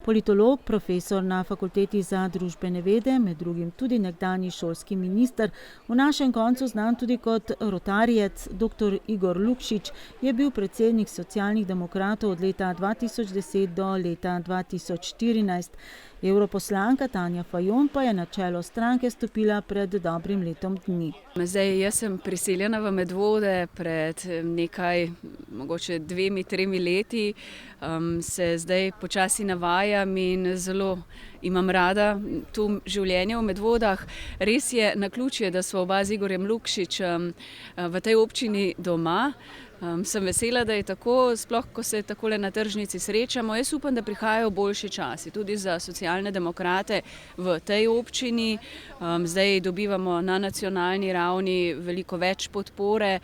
Politolog, profesor na Fakulteti za družbene vede, med drugim tudi nekdanji šolski minister, v našem koncu znan tudi kot rotarijec, dr. Igor Lukšič, je bil predsednik Socialnih demokratov od leta 2010 do leta 2014. Evroposlanka Tanja Fajon pa je na čelo stranke stopila pred dobrim letom dni. Zdaj, jaz sem priseljena v Medvode pred nekaj, mogoče 2-3 leti. Se zdaj počasi navajam in zelo imam rada to življenje v Medvodah. Res je naključje, da sva oba z Igorjem Lukšičem v tej občini doma. Sem vesela, da je tako, sploh ko se takole na tržnici srečamo. Jaz upam, da prihajajo boljši časi, tudi za socialne demokrate v tej občini. Zdaj dobivamo na nacionalni ravni veliko več podpore.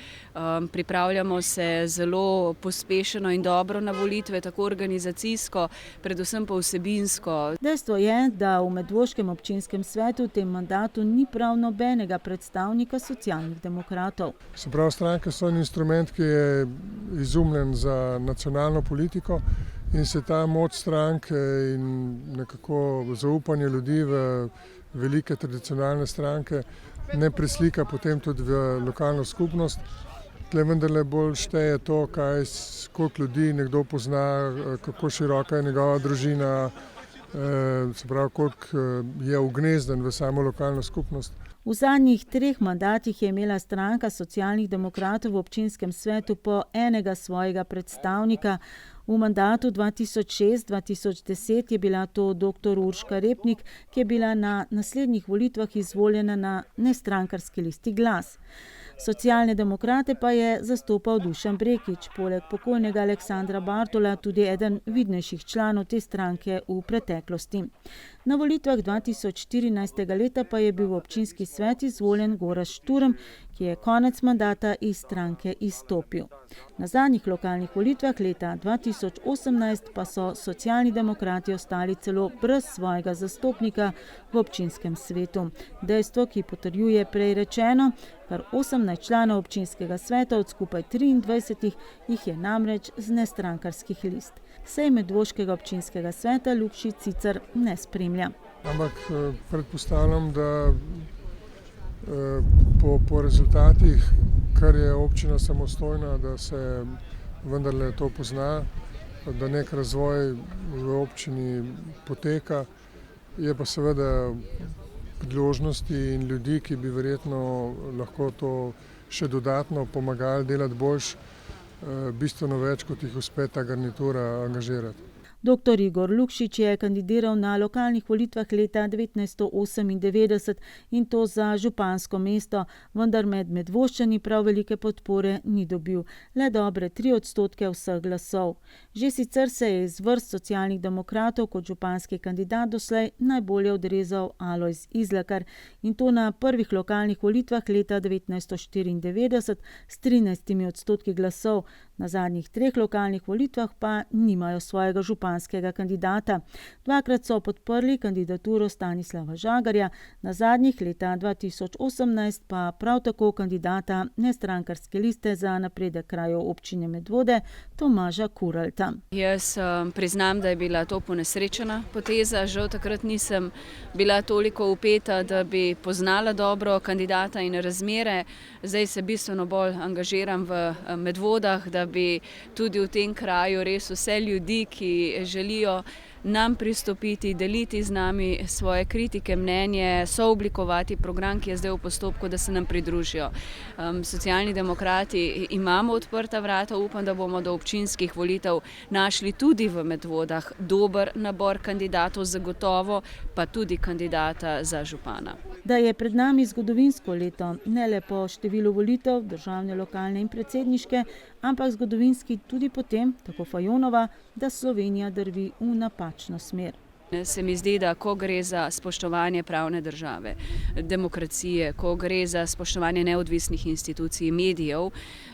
Pripravljamo se zelo pospešeno in dobro na volitve, tako organizacijsko, predvsem pa vsebinsko. Dejstvo je, da v medvoškem občinskem svetu v tem mandatu ni prav nobenega predstavnika socialnih demokratov. Se pravi, stranke so instrument, ki je izumljen za nacionalno politiko in se ta moč stranke in nekako zaupanje ljudi v velike tradicionalne stranke ne preslika potem tudi v lokalno skupnost. Tle vendarle bolj šteje to, koliko ljudi nekdo pozna, kako široka je njegova družina, se pravi, koliko je ugnezden v samo lokalno skupnost. V zadnjih 3 mandatih je imela stranka socialnih demokratov v občinskem svetu po enega svojega predstavnika. V mandatu 2006-2010 je bila to dr. Urška Repnik, ki je bila na naslednjih volitvah izvoljena na nestrankarski listi Glas. Socialne demokrate pa je zastopal Dušan Brekič, poleg pokojnega Aleksandra Bartola tudi eden vidnejših članov te stranke v preteklosti. Na volitvah 2014. leta pa je bil v občinski svet izvoljen Gorazd Šturm, ki je konec mandata iz stranke izstopil. Na zadnjih lokalnih volitvah leta 2018 pa so socialni demokrati ostali celo brez svojega zastopnika v občinskem svetu. Dejstvo, ki potrjuje prej rečeno, kar 18 članov občinskega sveta od skupaj 23 jih je namreč z nestrankarskih list. Sej medvoškega občinskega sveta Lukšič sicer ne spremlja. Ampak predpostavljam, da po rezultatih, kar je občina samostojna, da se vendarle to pozna, da nek razvoj v občini poteka, je pa seveda priložnosti in ljudi, ki bi verjetno lahko to še dodatno pomagali delati boljš, bistveno več, kot jih uspe ta garnitura angažirati. Dr. Igor Lukšič je kandidiral na lokalnih volitvah leta 1998 in to za župansko mesto, vendar med Medvoščani prav velike podpore ni dobil, le dobre 3% vseh glasov. Že sicer se je iz vrst socialnih demokratov kot županski kandidat doslej najbolje odrezal Alojz Izlakar in to na prvih lokalnih volitvah leta 1994 s 13% glasov. Na zadnjih 3 lokalnih volitvah pa nimajo svojega županskega kandidata. 2-krat so podprli kandidaturo Stanislava Žagarja, na zadnjih leta 2018 pa prav tako kandidata nestrankarske liste za napredek krajev občine Medvode Tomaža Kuralta. Jaz priznam, da je bila to ponesrečena poteza. Žal takrat nisem bila toliko vpeta, da bi poznala dobro kandidata in razmere. Zdaj se bistveno bolj angažiram v Medvodah, da bi tudi v tem kraju res vse ljudi, ki želijo nam pristopiti, deliti z nami svoje kritike, mnenje, sooblikovati program, ki je zdaj v postopku, da se nam pridružijo. Socialni demokrati imamo odprta vrata, upam, da bomo do občinskih volitev našli tudi v Medvodah dober nabor kandidatov, zagotovo pa tudi kandidata za župana. Da je pred nami zgodovinsko leto, ne le po številu volitev, državne, lokalne in predsedniške, ampak zgodovinski tudi potem, tako Fajonova, da Slovenija drvi v napačno smer. Se mi zdi, da ko gre za spoštovanje pravne države, demokracije, ko gre za spoštovanje neodvisnih institucij, medijev,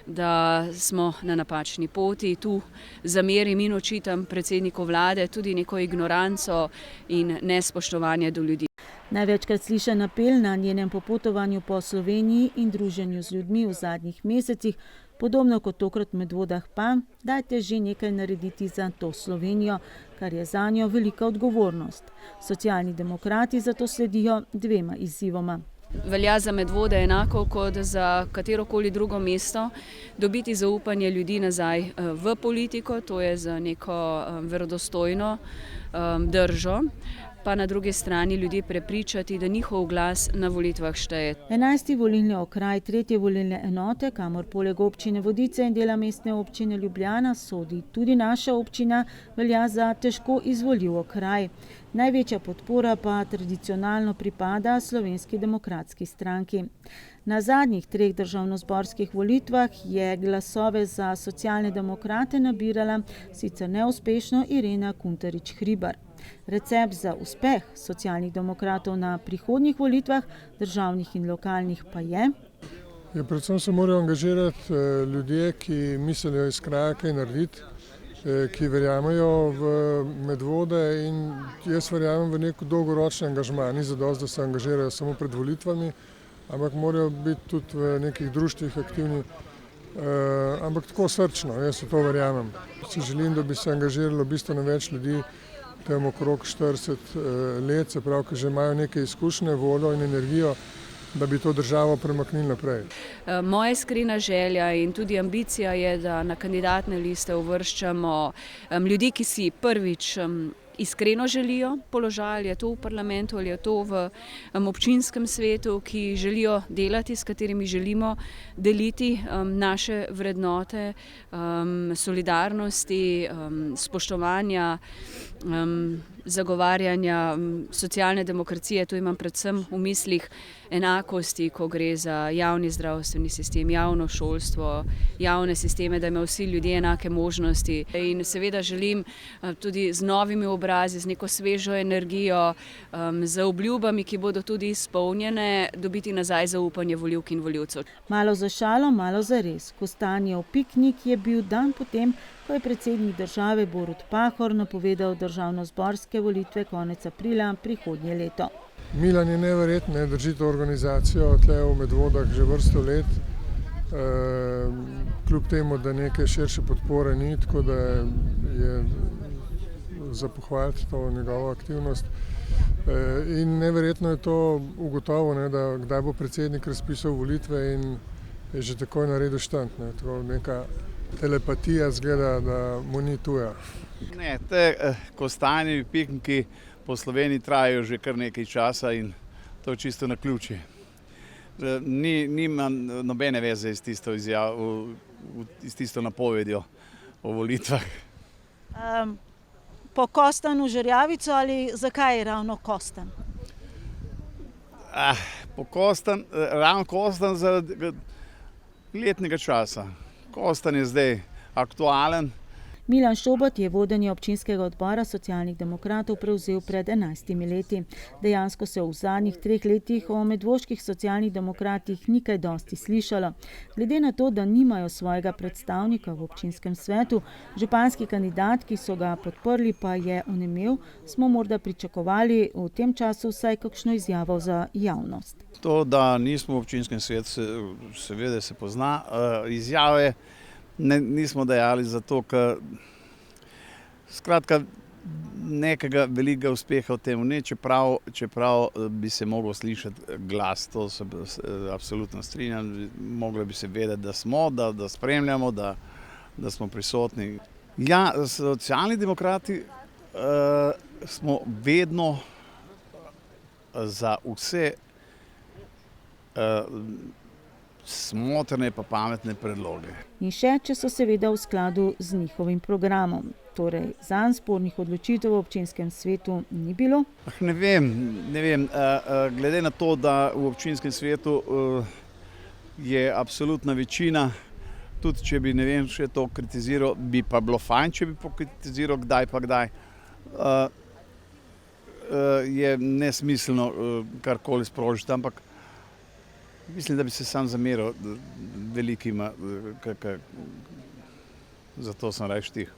da smo na napačni poti. Tu zamerim in očitam predsedniku vlade tudi neko ignoranco in nespoštovanje do ljudi. Največkrat slišan apel na njenem popotovanju po Sloveniji in druženju z ljudmi v zadnjih mesecih Podobno kot tokrat v Medvodah pa, dajte že nekaj narediti za to Slovenijo, kar je zanjo velika odgovornost. Socialni demokrati zato sledijo dvema izzivoma. Velja za Medvode enako kot za katerokoli drugo mesto, dobiti zaupanje ljudi nazaj v politiko, to je za neko verodostojno držo, pa na drugi strani ljudi prepričati, da njihov glas na volitvah šteje. 11. volilni okraj 3. volilne enote, kamor poleg občine Vodice in dela mestne občine Ljubljana sodi tudi naša občina, velja za težko izvoljiv okraj. Največja podpora pa tradicionalno pripada Slovenski demokratski stranki. Na zadnjih 3 državnozborskih volitvah je glasove za socialne demokrate nabirala sicer neuspešno Irena Kuntarič Hribar. Recept za uspeh socialnih demokratov na prihodnjih volitvah, državnih in lokalnih pa je? Predvsem se morajo angažirati ljudje, ki mislijo iz kraja kaj narediti, ki verjamejo v Medvode, in jaz verjamem v nek dolgoročni angažma. Ni zadosti, da se angažirajo samo pred volitvami, ampak morajo biti tudi v nekih društvih aktivni, ampak tako srčno, jaz v to verjamem. Si želim, da bi se angažiralo bistveno več ljudi, tam okrog 40 let, se pravi, ki že imajo neke izkušnje, voljo in energijo, da bi to državo premaknili naprej. Moja iskrena želja in tudi ambicija je, da na kandidatne liste uvrščamo ljudi, ki si prvič iskreno želijo položaj, ali je to v parlamentu, ali je to v občinskem svetu, ki želijo delati, s katerimi želimo deliti naše vrednote, solidarnosti, spoštovanja, zagovarjanja socialne demokracije. Tu imam predvsem v mislih enakosti, ko gre za javni zdravstveni sistem, javno šolstvo, javne sisteme, da imajo vsi ljudje enake možnosti. In seveda želim tudi z novimi obrazi, z neko svežo energijo, z obljubami, ki bodo tudi izpolnjene, dobiti nazaj zaupanje volivk in volivcev. Malo za šalo, malo za res. Kostanjev piknik je bil dan potem, ko je predsednik države Borut Pahor napovedal državnozborske volitve konec aprila prihodnje leto. Milan je neverjetno, drži to organizacijo tle v Medvodah že vrsto let, kljub temu, da neke širše podpore ni, tako da je za pohvaliti to njegovo aktivnost. In neverjetno je to ugotovil, da kdaj bo predsednik razpisal volitve, in je že takoj naredil štant. Tako neka telepatija zgleda, da mu ni tuja. Ne, te kostanjevi pikniki po Sloveniji trajajo že kar nekaj časa in to je čisto naključje. Nima nobene veze s tisto izjavo, s tisto napovedjo o volitvah. Po Kostanu žerjavico ali zakaj je ravno Kostan? Ravno Kostan zaradi letnega časa. Kostan je zdaj aktualen. Milan Šobot je vodenje občinskega odbora socialnih demokratov prevzel pred 11 leti. Dejansko se v zadnjih 3 letih o medvoških socialnih demokratih ni kaj dosti slišalo. Glede na to, da nimajo svojega predstavnika v občinskem svetu, županski kandidat, ki so ga podprli, pa je onemel, smo morda pričakovali v tem času vsaj kakšno izjavo za javnost. To, da nismo v občinskem svetu, seveda se pozna. Izjave nismo dajali zato, ker skratka nekega velikega uspeha v tem ne, čeprav bi se moglo slišati glas, to se absolutno strinjam, moglo bi se vedeti, da smo, da spremljamo, da smo prisotni. Ja, socialni demokrati smo vedno za vse smotrne pa pametne predloge. In še, če so seveda v skladu z njihovim programom. Torej, zanj spornih odločitev v občinskem svetu ni bilo? Ne vem. Glede na to, da v občinskem svetu je absolutna večina, tudi če bi, ne vem, še to kritiziral, bi pa bilo fajn, če bi pokritiziral kdaj pa kdaj. Je nesmiselno karkoli sprožiti, ampak mislim, da bi se sam zameril velikima, zato sem raje štih.